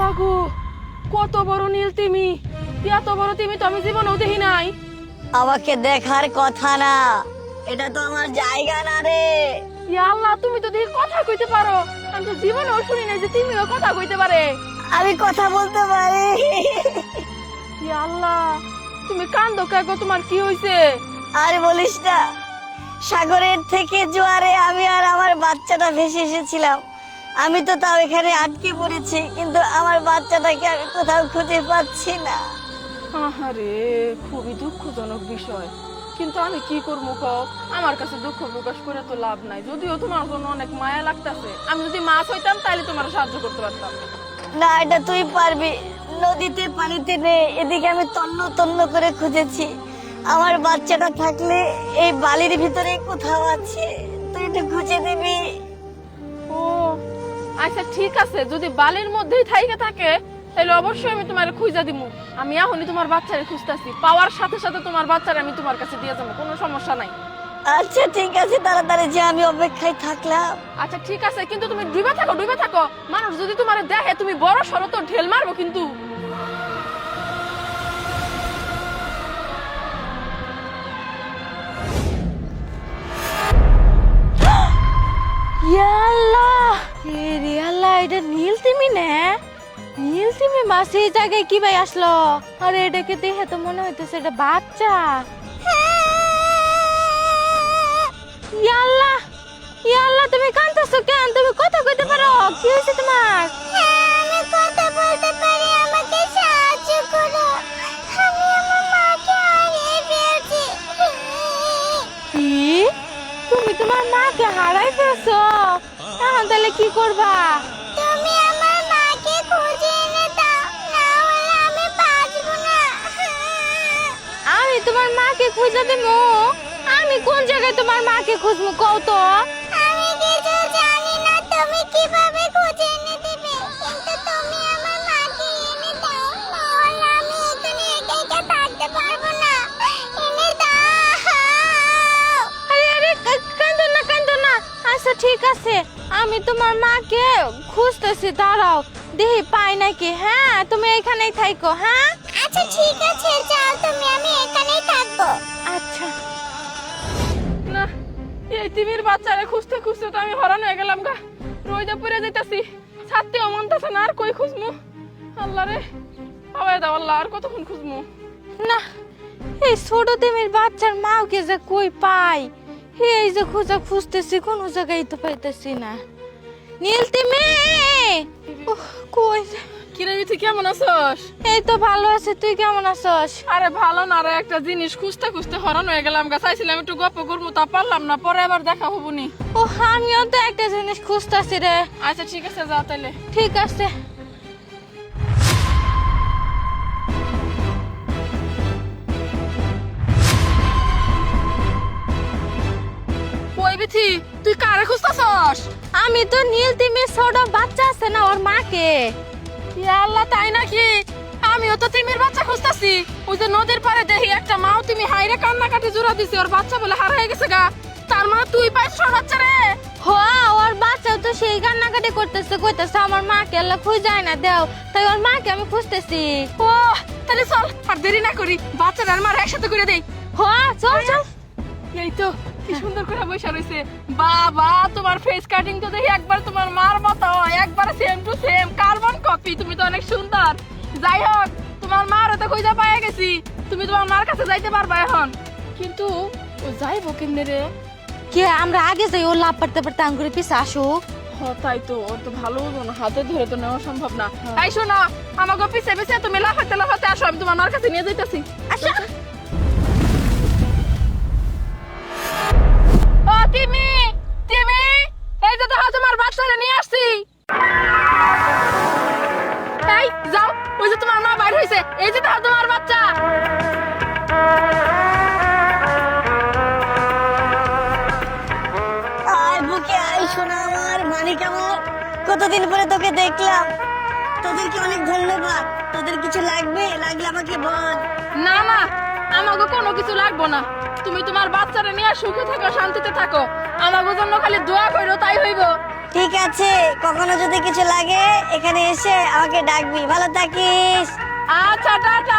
আল্লাহ গো, কত বড় নীল তিমি! এত বড় তিমি তো আমি জীবনেও দেখি নাই। আমাকে দেখার কথা না, এটা তো আমার জায়গা না রে। ইয়া আল্লাহ, তুমি তো দেখি কথা কইতে পারো। আমি তো জীবনেও শুনি নাই যে তিমিও কথা কইতে পারে। আমি কথা বলতে পারি। ইয়া আল্লাহ, তুমি কান্দো কে গো? তোমার কি হইছে? আর বলিস না, সাগরের থেকে জোয়ারে আমি আর আমার বাচ্চাটা ভেসে এসেছিলাম। আমি তো তাও এখানে আটকে পড়েছি, কিন্তু আমার বাচ্চাটাকে আমি কোথাও খুঁজে পাচ্ছি না। আহারে, খুবই দুঃখজনক বিষয়। কিন্তু আমি কি করবো কও? আমার কাছে দুঃখ প্রকাশ করে তো লাভ নাই। যদিও তোমার জন্য অনেক মায়া লাগতাছে। আমি যদি মাছ হইতাম তাহলে তোমার সাহায্য করতে পারতাম। না, এটা তুই পারবি। নদীতে পানিতে নেই, এদিকে আমি তন্ন তন্ন করে খুঁজেছি। আমার বাচ্চাটা থাকলে এই বালির ভিতরে কোথাও আছে, তুই একটু খুঁজে দিবি। ও আচ্ছা, ঠিক আছে। যদি বালির মধ্যেই থাইকে থাকে তাহলে অবশ্যই আমি তোমার খুঁজা দিমু। আমি এখনই তোমার বাচ্চারে খুঁজতাছি। পাওয়ার সাথে সাথে তোমার বাচ্চারে আমি তোমার কাছে দিয়ে যাবো, কোনো সমস্যা নাই। আচ্ছা ঠিক আছে, তাড়াতাড়ি যে, আমি অপেক্ষায় থাকলাম। আচ্ছা ঠিক আছে, কিন্তু তুমি ডুবে থাকো, ডুবে থাকো। মানুষ যদি তোমার দেখে তুমি বড় সড়ো তো ঢেল মারবো কিন্তু। এটা নীল তিমি না? নীল তিমি মাছ এই জায়গায় কি ভাই আসলো? আরে এটাকে দেখে তো মনে হইতেছে এটা বাচ্চা। ইয়াল্লাহ, ইয়াল্লাহ, তুমি কাঁদতেছো কেন? তুমি কথা কইতে পারো? কি হয়েছে তোমার? আমি কথা বলতে পারি, আমাকে সাহায্য করো। আমি আমার মাকে হারিয়ে ফেলছি। কি? তুমি তোমার মাকে হারাই ফেলছো? এখন তাহলে কি করবা? তুমি আমার মাকে খুঁজে এনে দাও, না হলে আমি বাঁচবো না। আমি তোমার মাকে খুঁজে দেবো? আমি কোন জায়গায় তোমার মাকে খুঁজবো কও তো? আমি কিছু জানি না তুমি কিভাবে খুঁজে এনে দিবে, কিন্তু তুমি আমার মাকে এনে দাও, না হলে আমি এখানে একা একা থাকতে পারবো না। এনে দাও। আরে আরে, কান্দো না, কান্দো না। আচ্ছা ঠিক আছে, আমি তোমার মাকে খুঁজতেছি, দাঁড়াও দেখি পাই নাকি। হ্যাঁ, তুমি এখানেই থাইকো। হ্যাঁ আচ্ছা ঠিক আছে, যাও তুমি, আমি এখানেই থাকবো। আচ্ছা। না, এই তিমির বাচ্চারে খুঁজতে খুঁজতে তো আমি হরান হয়ে গেলাম গা। রোদে পুড়ে যাইতাছি, ছাড়তেও মনতাছে না। আর কই খুঁজমু? আল্লাহ রে, পাওয়া দাও আল্লাহ, আর কতক্ষণ খুঁজমু? না, এই ছোট তিমির বাচ্চার মাকে যে কই পাই? এই যে খুঁজতেছি, কোনো জায়গায় তো পাইতেছি না। নীল তিমি, উহ, কই? কিরে মিঠি, কেমন আছস? এই তো ভালো আছে, তুই কেমন আছস? আরে ভালো না রে, একটা জিনিস খুঁজতে খুঁজতে হরান হয়ে গেলাম গা। চাইছিলাম একটু গপ্প করবো, তা পারলাম না। পরে আবার দেখা হবো নি। ও, আমিও তো একটা জিনিস খুঁজতেছি রে। আচ্ছা ঠিক আছে, যা তাইলে। ঠিক আছে। কই বিথি, তুই কারে খুঁজতাছস? আমি তো নীল তিমির ছোট বাচ্চা আছে না, ওর মাকে। ইয়া আল্লাহ, তাই নাকি? আমিও তো তিমির বাচ্চা খুঁজতাছি। ওই যে নদীর পাড়ে দেখি একটা মাও তিমি হাইরে কান্নাকাটি জোড়া দিছে, ওর বাচ্চা বলে হারাই গেছে গা। তার মানে তুই পাইছ ওর বাচ্চা রে? ওর বাচ্চা তো সেই কান্নাকাটি করতেছে, কইতেছে আমার মাকে আল্লাহ খুঁজায় না দেও। তাই ওর মাকে আমি খুঁজতেছি। ও তাহলে চল, আর দেরি না করি, বাচ্চাটা আর মার একসাথে করে দেই। চল চল। এই তো কি সুন্দর করে বসে রইছে। বাবা, তোমার ফেস কাটিং তো দেখি একবার তোমার মার মতো, একবার same to same carbon copy. তুমি তো অনেক সুন্দর। যাই হোক, তোমার মার তো খুঁজে পাইয়া গেছি। তুমি তোমার মার কাছে যাইতে পারবা এখন। কিন্তু ও যাইবো কেমনে রে? কে আমরা আগে যাই, ও লাভ পারতে পারতে আঙ্গুরে পিছে আসুক। তাই তো, ওর তো ভালো হবো না, হাতে ধরে তো নেওয়া সম্ভব না। তাই শোনো, আমাকে পিছে পিছে তুমি লাফাতে লাফাতে আসো, আমি তোমার মার কাছে নিয়ে যাইতাছি। আচ্ছা। ও তিমি, তিমি, এই যে দেখো তোমার বাচ্চারে নিয়ে আসছি। এই যাও, ওই যে তোমার মা বাইর হইছে, এই যে দেখো তোমার বাচ্চা। আয় বুকে আয়, শোনা আমার মানিক আমার, কতদিন পরে তোকে দেখলাম। তোদেরকে অনেক ধন্যবাদ। তোদের কিছু লাগবে, লাগলে আমাকে বল। না না, আমাকে কোনো কিছু লাগবো না। তুমি তোমার বাচ্চারে নিয়ে সুখে থাকো, শান্তিতে থাকো। আমাকে জন্য খালি দোয়া করো, তাই হইব। ঠিক আছে। আছে, কখনো যদি কিছু লাগে এখানে এসে আমাকে ডাকবি। ভালো থাকিস। আচ্ছা টাটা।